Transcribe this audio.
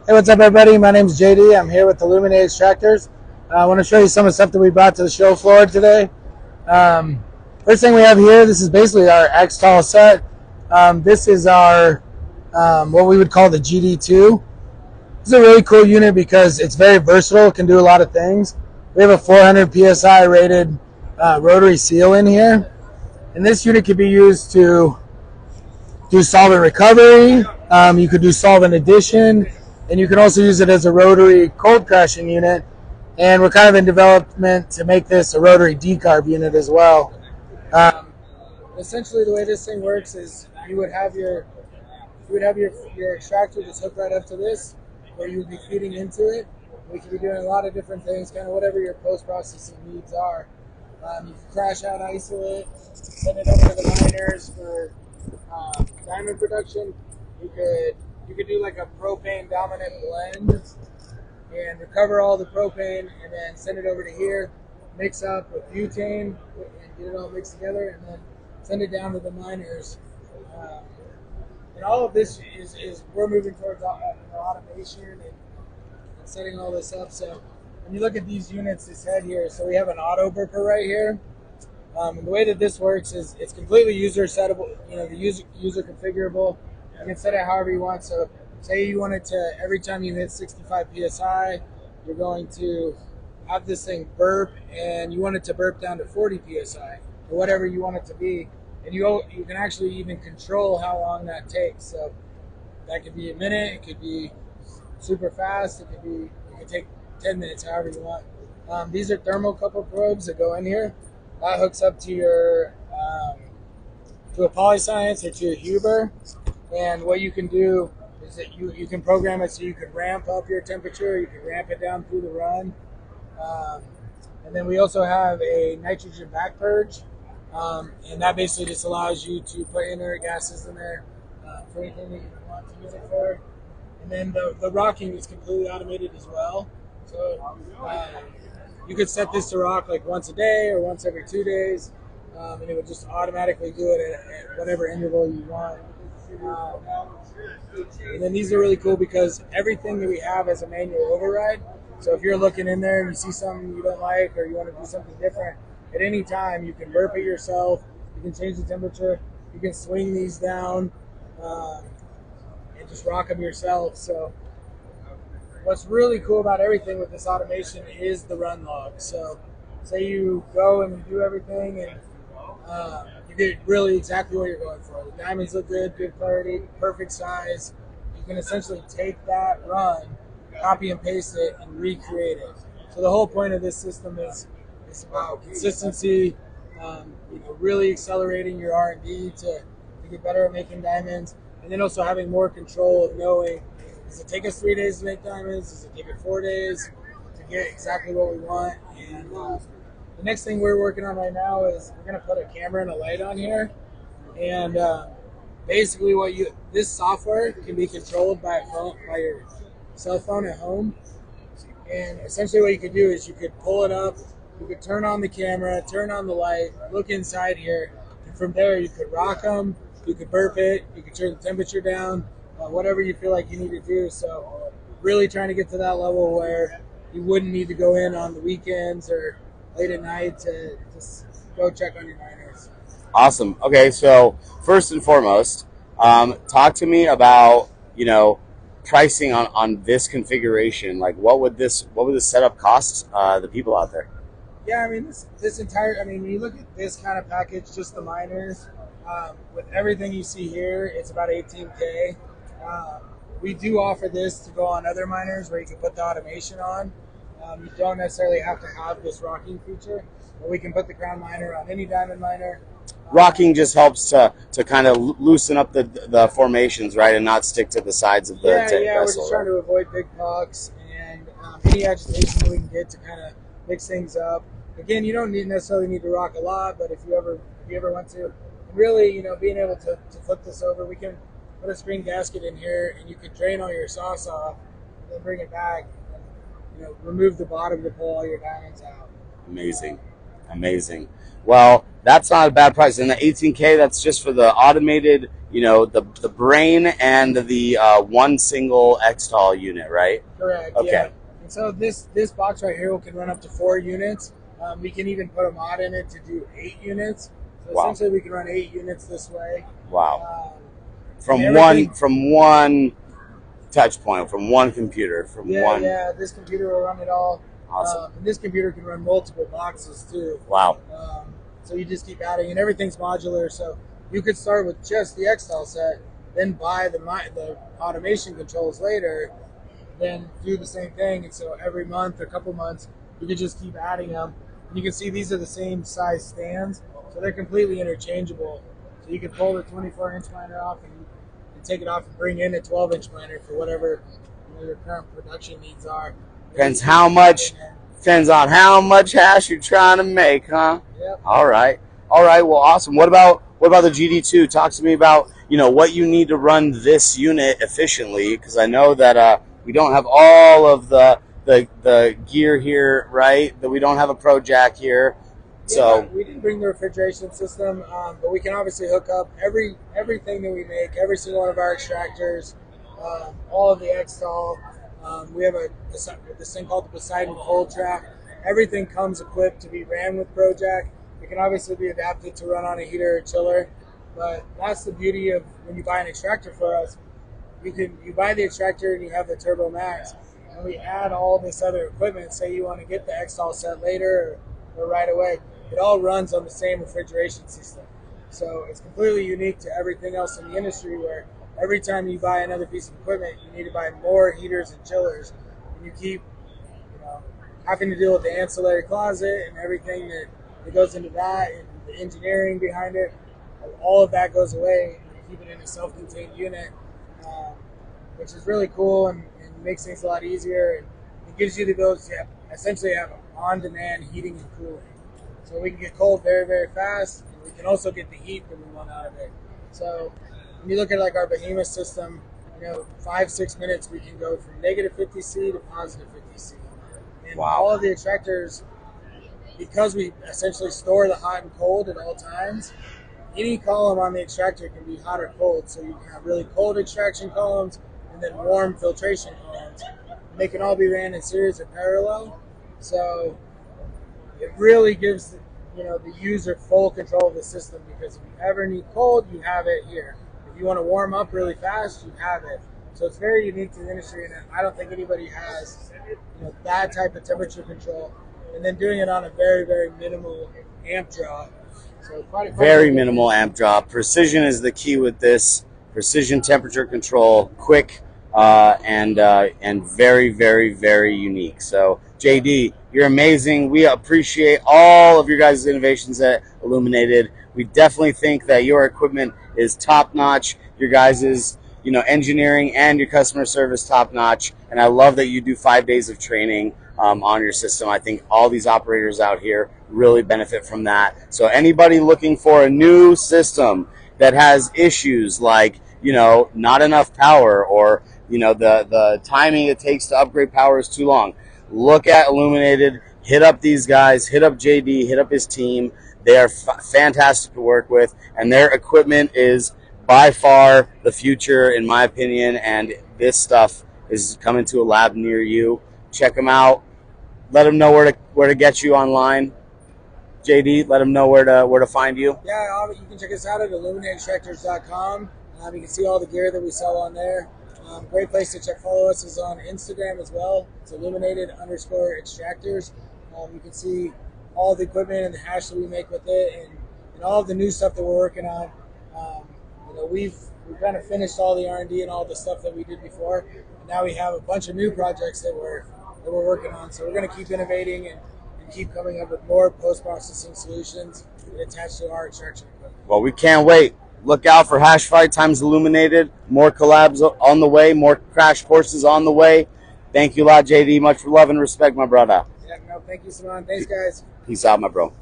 Hey, what's up, everybody? My name is JD. I'm here with Illuminated Extractors. I want to show you some of the stuff that we brought to the show floor today. Um, First thing we have here, this is basically our XTAL set. This is our what we would call the GD2. This is a really cool unit because it's very versatile. It can do a lot of things. We have a 400 PSI rated rotary seal in here. And this unit can be used to do solvent recovery. You could do solvent addition. And you can also use it as a rotary cold crashing unit. And we're kind of in development to make this a rotary decarb unit as well. Essentially, the way this thing works is you would have your extractor just hooked right up to this, where you would be feeding into it. We could be doing a lot of different things, kind of whatever your post-processing needs are. You can crash out isolate, send it over to the miners for diamond production. You could do like a propane dominant blend and recover all the propane and then send it over to here, mix up with butane and get it all mixed together, and then send it down to the miners. And all of this is we're moving towards automation and setting all this up. So when you look at these units, this head here, so we have an auto burper right here. And the way that this works is it's completely user settable, the user configurable. You can set it however you want. So say you want it to, every time you hit 65 PSI, you're going to have this thing burp, and you want it to burp down to 40 PSI or whatever you want it to be. And you can actually even control how long that takes. So that could be a minute, it could be super fast, it could take 10 minutes, however you want. These are thermocouple probes that go in here. That hooks up to your to a polyscience or to a Huber. And what you can do is that you can program it so you can ramp up your temperature, you can ramp it down through the run. And then we also have a nitrogen back purge. And that basically just allows you to put inert gases in there for anything that you want to use it for. And then the rocking is completely automated as well. So you could set this to rock like once a day or once every 2 days. And it would just automatically do it at whatever interval you want. And then these are really cool because everything that we have has a manual override. So if you're looking in there and you see something you don't like or you want to do something different, at any time you can burp it yourself, you can change the temperature, you can swing these down and just rock them yourself. So what's really cool about everything with this automation is the run log. So say you go and you do everything and you get really exactly what you're going for. The diamonds look good clarity, perfect size. You can essentially take that run, copy and paste it, and recreate it. So the whole point of this system is about consistency, really accelerating your R&D to get better at making diamonds, and then also having more control of knowing, does it take us 3 days to make diamonds? Does it take it 4 days to get exactly what we want? And the next thing we're working on right now is we're going to put a camera and a light on here. And basically this software can be controlled by your cell phone at home. And essentially what you could do is you could pull it up, you could turn on the camera, turn on the light, look inside here, and from there you could rock them, you could burp it, you could turn the temperature down, whatever you feel like you need to do. So really trying to get to that level where you wouldn't need to go in on the weekends or late at night to just go check on your miners. Awesome. Okay, so first and foremost, talk to me about pricing on this configuration. Like, what would this setup cost the people out there? Yeah, I mean when you look at this kind of package, just the miners, with everything you see here, it's about $18K. We do offer this to go on other miners where you can put the automation on. You don't necessarily have to have this rocking feature, but we can put the crown miner on any diamond miner. Rocking just helps to kind of loosen up the formations, right, and not stick to the sides of the vessel. Yeah, we're just trying to avoid big pucks and any agitation that we can get to kind of mix things up. Again, you don't necessarily need to rock a lot, but if you ever want to, really, being able to flip this over, we can put a screen gasket in here, and you can drain all your sauce off, and then bring it back, and remove the bottom to pull all your diamonds out. Amazing. Amazing. Well, that's not a bad price. And the 18K, that's just for the automated, you know, the brain and the one single XTAL unit, right? Correct. Okay. Yeah. And so this box right here can run up to 4 units. We can even put a mod in it to do 8 units. So Wow. essentially, we can run 8 units this way. Wow. From From one touch point, from one computer, from one. Yeah, this computer will run it all. Awesome. And this computer can run multiple boxes too. Wow. So you just keep adding, and everything's modular. So you could start with just the XTAL set, then buy the automation controls later, then do the same thing. And so every month or couple months, you can just keep adding them. And you can see these are the same size stands, so they're completely interchangeable. So you can pull the 24-inch miner off and take it off and bring in a 12-inch miner for whatever your current production needs are. Depends on how much hash you're trying to make, huh? Yep. All right. Well, awesome. What about the GD2? Talk to me about, you know, what you need to run this unit efficiently, because I know that we don't have all of the gear here, right? That we don't have a Pro Jack here. So yeah, we didn't bring the refrigeration system, but we can obviously hook up everything that we make, every single one of our extractors, all of the XTAL. We have this thing called the Poseidon cold track. Everything comes equipped to be ran with Pro Jack. It can obviously be adapted to run on a heater or chiller, but that's the beauty of when you buy an extractor for us. You buy the extractor and you have the Turbo Max, and we add all this other equipment. Say you want to get the XTAL set later or right away. It all runs on the same refrigeration system. So it's completely unique to everything else in the industry, where every time you buy another piece of equipment, you need to buy more heaters and chillers. And you keep having to deal with the ancillary closet and everything that goes into that, and the engineering behind it. All of that goes away, and you keep it in a self-contained unit, which is really cool and makes things a lot easier. And it gives you the ability to essentially have on-demand heating and cooling. So we can get cold very, very fast, and we can also get the heat that we want out of it. So when you look at like our Behemoth system, 5-6 minutes we can go from negative 50C to positive 50C. And all of the extractors, because we essentially store the hot and cold at all times, any column on the extractor can be hot or cold. So you can have really cold extraction columns and then warm filtration columns. And they can all be ran in series or parallel. So it really gives the user full control of the system, because if you ever need cold, you have it here. If you want to warm up really fast, you have it. So it's very unique to the industry, and I don't think anybody has that type of temperature control. And then doing it on a very, very minimal amp draw. So quite very minimal amp draw. Precision is the key with this. Precision temperature control, quick, and very, very, very unique. So JD, you're amazing. We appreciate all of your guys' innovations at Illuminated. We definitely think that your equipment is top notch. Your guys' engineering and your customer service top notch. And I love that you do 5 days of training on your system. I think all these operators out here really benefit from that. So anybody looking for a new system that has issues like, not enough power, or, the timing it takes to upgrade power is too long, look at Illuminated, hit up these guys, hit up JD, hit up his team. They are fantastic to work with, and their equipment is by far the future, in my opinion, and this stuff is coming to a lab near you. Check them out. Let them know where to get you online. JD, let them know where to find you. Yeah, you can check us out at illuminatedextractors.com. You can see all the gear that we sell on there. Great place to follow us is on Instagram as well. It's illuminated_extractors. You can see all the equipment and the hash that we make with it, and all of the new stuff that we're working on. We've kind of finished all the R&D and all the stuff that we did before, and now we have a bunch of new projects that we're working on. So we're going to keep innovating and keep coming up with more post-processing solutions attached to our extraction equipment. Well, we can't wait. Look out for Hash Fight times Illuminated. More collabs on the way. More crash courses on the way. Thank you a lot, JD. Much love and respect, my brother. Yeah, no, thank you, Simon. Thanks, guys. Peace out, my bro.